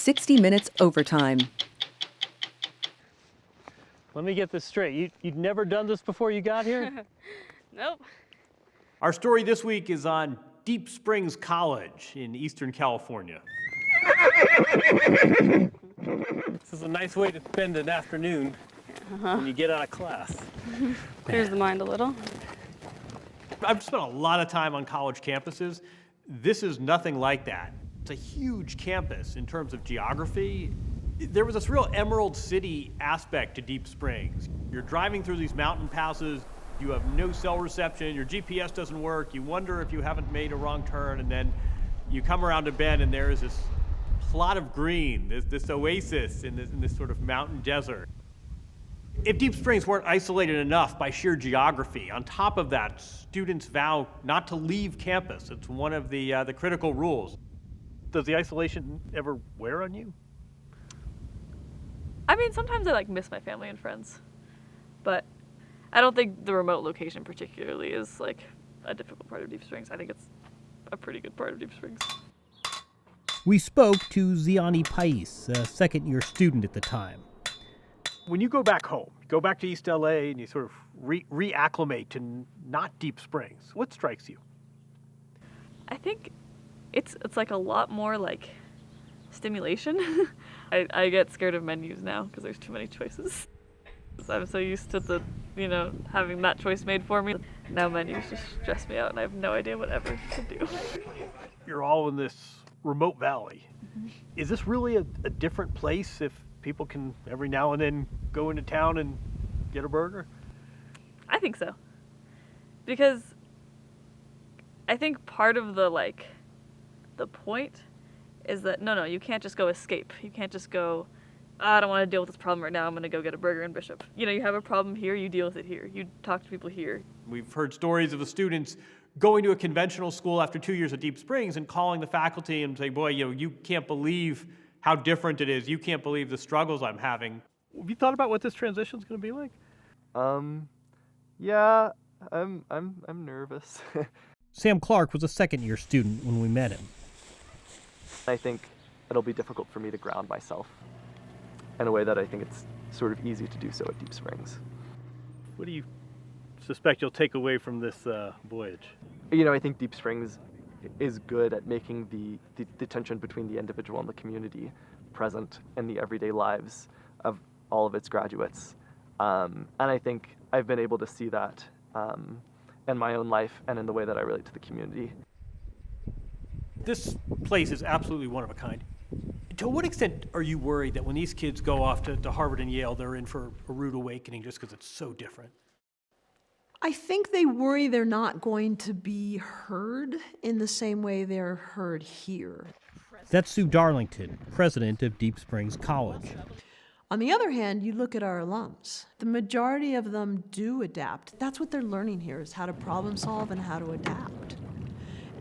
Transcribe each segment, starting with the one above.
60 Minutes Overtime. Let me get this straight. You'd never done this before you got here? Nope. Our story this week is on Deep Springs College in Eastern California. This is a nice way to spend an afternoon when you get out of class. Clears the mind a little. I've spent a lot of time on college campuses. This is nothing like that. It's a huge campus in terms of geography. There was this real Emerald City aspect to Deep Springs. You're driving through these mountain passes, you have no cell reception, your GPS doesn't work, you wonder if you haven't made a wrong turn, and then you come around a bend and there is this plot of green, this oasis in this sort of mountain desert. If Deep Springs weren't isolated enough by sheer geography, on top of that, students vow not to leave campus. It's one of the critical rules. Does the isolation ever wear on you? I mean, sometimes I miss my family and friends, but I don't think the remote location particularly is a difficult part of Deep Springs. I think it's a pretty good part of Deep Springs. We spoke to Ziani Pais, a second-year student at the time. When you go back home, go back to East LA and you sort of reacclimate to not Deep Springs, what strikes you? I think it's a lot more stimulation. I get scared of menus now because there's too many choices. I'm so used to having that choice made for me. Now menus just stress me out and I have no idea whatever to do. You're all in this remote valley. Mm-hmm. Is this really a different place if people can every now and then go into town and get a burger? I think so. Because I think part of the point is that no, you can't just go escape. You can't just go, I don't want to deal with this problem right now, I'm going to go get a burger in Bishop. You have a problem here, you deal with it here. You talk to people here. We've heard stories of the students going to a conventional school after 2 years at Deep Springs and calling the faculty and saying, boy, you can't believe how different it is. You can't believe the struggles I'm having. Have you thought about what this transition is going to be like? Yeah, I'm nervous. Sam Clark was a second-year student when we met him. I think it'll be difficult for me to ground myself in a way that I think it's sort of easy to do so at Deep Springs. What do you suspect you'll take away from this voyage? I think Deep Springs is good at making the tension between the individual and the community present in the everyday lives of all of its graduates. And I think I've been able to see that in my own life and in the way that I relate to the community. This place is absolutely one of a kind. To what extent are you worried that when these kids go off to Harvard and Yale, they're in for a rude awakening just because it's so different? I think they worry they're not going to be heard in the same way they're heard here. That's Sue Darlington, president of Deep Springs College. On the other hand, you look at our alums. The majority of them do adapt. That's what they're learning here, is how to problem solve and how to adapt.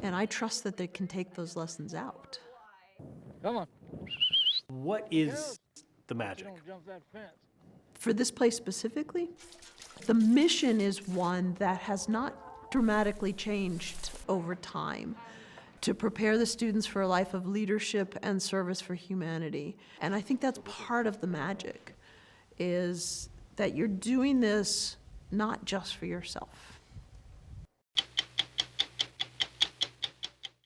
And I trust that they can take those lessons out. Come on. What is the magic? For this place specifically, the mission is one that has not dramatically changed over time to prepare the students for a life of leadership and service for humanity. And I think that's part of the magic, is that you're doing this not just for yourself.